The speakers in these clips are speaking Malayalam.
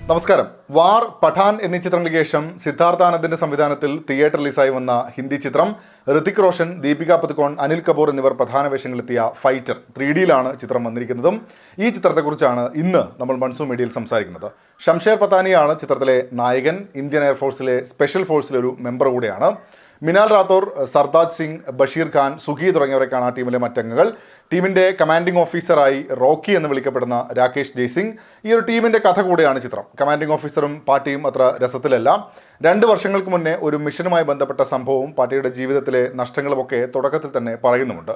നമസ്കാരം. വാർ, പഠാൻ എന്നീ ചിത്രങ്ങൾക്ക് ശേഷം സിദ്ധാർത്ഥാനന്ദിന്റെ സംവിധാനത്തിൽ തിയേറ്റർ റിലീസായി വന്ന ഹിന്ദി ചിത്രം ഋതിക് റോഷൻ, ദീപിക പദുക്കോൺ, അനിൽ കപൂർ എന്നിവർ പ്രധാന വേഷങ്ങളിലെത്തിയ ഫൈറ്റർ 3Dയിലാണ് ചിത്രം വന്നിരിക്കുന്നതും. ഈ ചിത്രത്തെക്കുറിച്ചാണ് ഇന്ന് നമ്മൾ മൺസൂൺ മീഡിയയിൽ സംസാരിക്കുന്നത്. ഷംഷേർ പത്താനിയാണ് ചിത്രത്തിലെ നായകൻ. ഇന്ത്യൻ എയർഫോഴ്സിലെ സ്പെഷ്യൽ ഫോഴ്സിലെ ഒരു മെമ്പർ കൂടെയാണ്. മിനാൽ റാത്തോർ, സർതാജ് സിംഗ്, ബഷീർ ഖാൻ, സുഖി തുടങ്ങിയവരൊക്കെയാണ് ആ ടീമിലെ മറ്റംഗങ്ങൾ. ടീമിൻ്റെ കമാൻഡിംഗ് ഓഫീസറായി റോക്കി എന്ന് വിളിക്കപ്പെടുന്ന രാകേഷ് ജയ്സിംഗ്. ഈ ഒരു ടീമിൻ്റെ കഥ കൂടെയാണ് ചിത്രം. കമാൻഡിംഗ് ഓഫീസറും പാർട്ടിയും അത്ര രസത്തിലല്ല. 2 വർഷങ്ങൾക്ക് മുന്നേ ഒരു മിഷനുമായി ബന്ധപ്പെട്ട സംഭവവും പാർട്ടിയുടെ ജീവിതത്തിലെ നഷ്ടങ്ങളുമൊക്കെ തുടക്കത്തിൽ തന്നെ പറയുന്നുമുണ്ട്.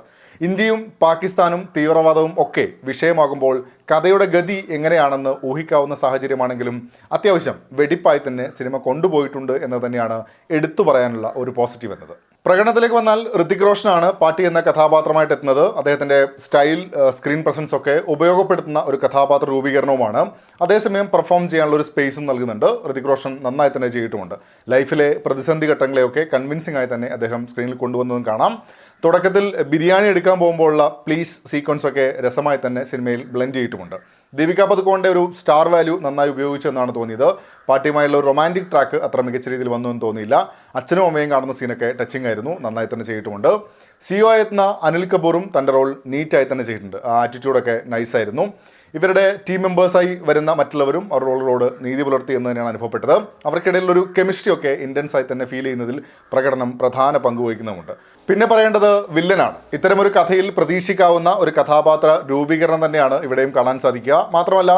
ഇന്ത്യയും പാകിസ്ഥാനും തീവ്രവാദവും ഒക്കെ വിഷയമാകുമ്പോൾ കഥയുടെ ഗതി എങ്ങനെയാണെന്ന് ഊഹിക്കാവുന്ന സാഹചര്യമാണെങ്കിലും അത്യാവശ്യം വെടിപ്പായി തന്നെ സിനിമ കൊണ്ടുപോയിട്ടുണ്ട് എന്ന് തന്നെയാണ് എടുത്തു പറയാനുള്ള ഒരു പോസിറ്റീവ് എന്നത്. പ്രകടനത്തിലേക്ക് വന്നാൽ ഋതിക് റോഷനാണ് പാട്ടി എന്ന കഥാപാത്രമായിട്ട് എത്തുന്നത്. അദ്ദേഹത്തിൻ്റെ സ്റ്റൈൽ, സ്ക്രീൻ പ്രസൻസ് ഒക്കെ ഉപയോഗപ്പെടുത്തുന്ന ഒരു കഥാപാത്ര രൂപീകരണവുമാണ്. അതേസമയം പെർഫോം ചെയ്യാനുള്ള ഒരു സ്പേസും നൽകുന്നുണ്ട്. ഋതിക് റോഷൻ നന്നായി തന്നെ ചെയ്തിട്ടുമുണ്ട്. ലൈഫിലെ പ്രതിസന്ധി ഘട്ടങ്ങളെയൊക്കെ കൺവിൻസിംഗ് ആയി തന്നെ അദ്ദേഹം സ്ക്രീനിൽ കൊണ്ടുവന്നതും കാണാം. തുടക്കത്തിൽ ബിരിയാണി എടുക്കാൻ പോകുമ്പോഴുള്ള പ്ലീസ് സീക്വൻസ് ഒക്കെ രസമായി തന്നെ സിനിമയിൽ ബ്ലെൻഡ് ചെയ്തിട്ടുമുണ്ട്. ദീപിക പദുക്കോണിൻ്റെ ഒരു സ്റ്റാർ വാല്യൂ നന്നായി ഉപയോഗിച്ചെന്നാണ് തോന്നിയത്. പാട്ടിയുമായുള്ള ഒരു റൊമാൻറ്റിക് ട്രാക്ക് അത്ര മികച്ച രീതിയിൽ വന്നു എന്ന് തോന്നിയില്ല. അച്ഛനും അമ്മയും കാണുന്ന സീനൊക്കെ ടച്ചിങ് ആയിരുന്നു, നന്നായി തന്നെ ചെയ്തിട്ടുമുണ്ട്. CEO എത്തുന്ന അനിൽ കപൂറും തൻ്റെ റോൾ നീറ്റായി തന്നെ ചെയ്തിട്ടുണ്ട്. ആ ആറ്റിറ്റ്യൂഡൊക്കെ നൈസായിരുന്നു. ഇവരുടെ ടീം മെമ്പേഴ്സായി വരുന്ന മറ്റുള്ളവരും അവർ റോളുകളോട് നീതി പുലർത്തി എന്ന് തന്നെയാണ് അനുഭവപ്പെട്ടത്. അവർക്കിടയിലൊരു കെമിസ്ട്രി ഒക്കെ ഇൻറ്റൻസ് ആയി തന്നെ ഫീൽ ചെയ്യുന്നതിൽ പ്രകടനം പ്രധാന പങ്ക് വഹിക്കുന്നുമുണ്ട്. പിന്നെ പറയേണ്ടത് വില്ലനാണ്. ഇത്തരമൊരു കഥയിൽ പ്രതീക്ഷിക്കാവുന്ന ഒരു കഥാപാത്ര രൂപീകരണം തന്നെയാണ് ഇവിടെയും കാണാൻ സാധിക്കുക. മാത്രമല്ല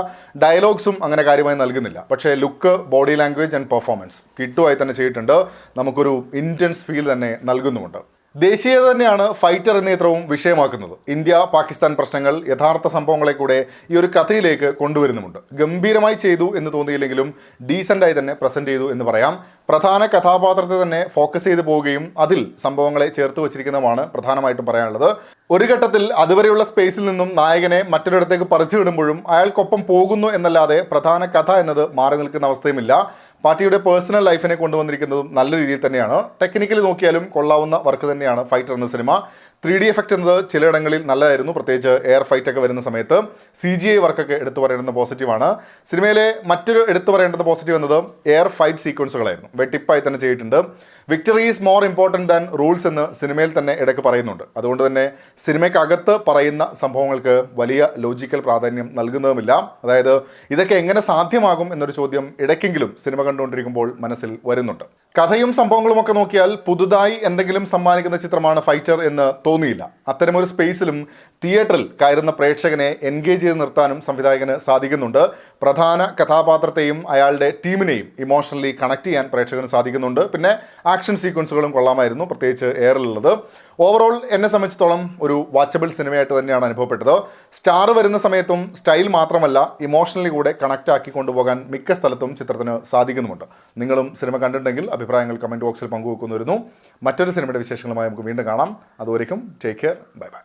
ഡയലോഗ്സും അങ്ങനെ കാര്യമായി നൽകുന്നില്ല. പക്ഷേ look, body language and performance കിട്ടുമായി തന്നെ ചെയ്തിട്ടുണ്ട്. നമുക്കൊരു ഇൻറ്റൻസ് ഫീൽ തന്നെ നൽകുന്നുമുണ്ട്. ദേശീയത തന്നെയാണ് ഫൈറ്റർ എന്ന ചിത്രവും വിഷയമാക്കുന്നത്. ഇന്ത്യ പാകിസ്ഥാൻ പ്രശ്നങ്ങൾ, യഥാർത്ഥ സംഭവങ്ങളെ കൂടെ ഈ ഒരു കഥയിലേക്ക് കൊണ്ടുവരുന്നുമുണ്ട്. ഗംഭീരമായി ചെയ്തു എന്ന് തോന്നിയില്ലെങ്കിലും ഡീസൻ്റായി തന്നെ പ്രസൻറ്റ് ചെയ്തു എന്ന് പറയാം. പ്രധാന കഥാപാത്രത്തെ തന്നെ ഫോക്കസ് ചെയ്ത് പോവുകയും അതിൽ സംഭവങ്ങളെ ചേർത്ത് വച്ചിരിക്കുന്നതുമാണ് പ്രധാനമായിട്ടും പറയാനുള്ളത്. ഒരു ഘട്ടത്തിൽ അതുവരെയുള്ള സ്പേസിൽ നിന്നും നായകനെ മറ്റൊരിടത്തേക്ക് പറിച്ചു വിടുമ്പോഴും അയാൾക്കൊപ്പം പോകുന്നു എന്നല്ലാതെ പ്രധാന കഥ എന്നത് മാറി നിൽക്കുന്ന അവസ്ഥയുമില്ല. പാർട്ടിയുടെ പേഴ്സണൽ ലൈഫിനെ കൊണ്ടുവന്നിരിക്കുന്നതും നല്ല രീതിയിൽ തന്നെയാണ്. ടെക്നിക്കലി നോക്കിയാലും കൊള്ളാവുന്ന വർക്ക് തന്നെയാണ് ഫൈറ്റർ എന്ന സിനിമ. 3D എഫക്റ്റ് എന്നത് ചിലയിടങ്ങളിൽ നല്ലതായിരുന്നു, പ്രത്യേകിച്ച് എയർ ഫൈറ്റൊക്കെ വരുന്ന സമയത്ത്. CGI വർക്കൊക്കെ എടുത്തു പറയേണ്ടുന്ന പോസിറ്റീവാണ്. സിനിമയിലെ മറ്റൊരു എടുത്തു പറയേണ്ടുന്ന പോസിറ്റീവ് എന്നത് എയർ ഫൈറ്റ് സീക്വൻസുകളായിരുന്നു. വെട്ടിപ്പായി തന്നെ ചെയ്തിട്ടുണ്ട്. Victory is more important than rules എന്ന് സിനിമയിൽ തന്നെ ഇടയ്ക്ക് പറയുന്നുണ്ട്. അതുകൊണ്ട് തന്നെ സിനിമയ്ക്കകത്ത് പറയുന്ന സംഭവങ്ങൾക്ക് വലിയ ലോജിക്കൽ പ്രാധാന്യം നൽകുന്നതുമില്ല. അതായത് ഇതൊക്കെ എങ്ങനെ സാധ്യമാകും എന്നൊരു ചോദ്യം ഇടയ്ക്കെങ്കിലും സിനിമ കണ്ടുകൊണ്ടിരിക്കുമ്പോൾ മനസ്സിൽ വരുന്നുണ്ട്. കഥയും സംഭവങ്ങളുമൊക്കെ നോക്കിയാൽ പുതുതായി എന്തെങ്കിലും സമ്മാനിക്കുന്ന ചിത്രമാണ് ഫൈറ്റർ എന്ന് തോന്നിയില്ല. അത്തരമൊരു സ്പേസിലും തിയേറ്ററിൽ കയറുന്ന പ്രേക്ഷകനെ എൻഗേജ് ചെയ്ത് നിർത്താനും സംവിധായകന് സാധിക്കുന്നുണ്ട്. പ്രധാന കഥാപാത്രത്തെയും അയാളുടെ ടീമിനെയും ഇമോഷണലി കണക്ട് ചെയ്യാൻ പ്രേക്ഷകന് സാധിക്കുന്നുണ്ട്. പിന്നെ ആക്ഷൻ സീക്വൻസുകളും കൊള്ളാമായിരുന്നു, പ്രത്യേകിച്ച് എയറിലുള്ളത്. ഓവറോൾ എന്നെ സംബന്ധിച്ചിടത്തോളം ഒരു വാച്ചബിൾ സിനിമയായിട്ട് തന്നെയാണ് അനുഭവപ്പെട്ടത്. സ്റ്റാർ വരുന്ന സമയത്തും സ്റ്റൈൽ മാത്രമല്ല ഇമോഷണലി കൂടെ കണക്റ്റ് ആക്കി കൊണ്ടുപോകാൻ മിക്ക സ്ഥലത്തും ചിത്രത്തിന് സാധിക്കുന്നുമുണ്ട്. നിങ്ങളും സിനിമ കണ്ടിട്ടുണ്ടെങ്കിൽ അഭിപ്രായങ്ങൾ കമൻറ്റ് ബോക്സിൽ പങ്കുവെക്കുന്നു വരുന്നു. മറ്റൊരു സിനിമയുടെ വിശേഷങ്ങളുമായി നമുക്ക് വീണ്ടും കാണാം. അതുവരേക്കും ടേക്ക് കെയർ, ബൈ ബൈ.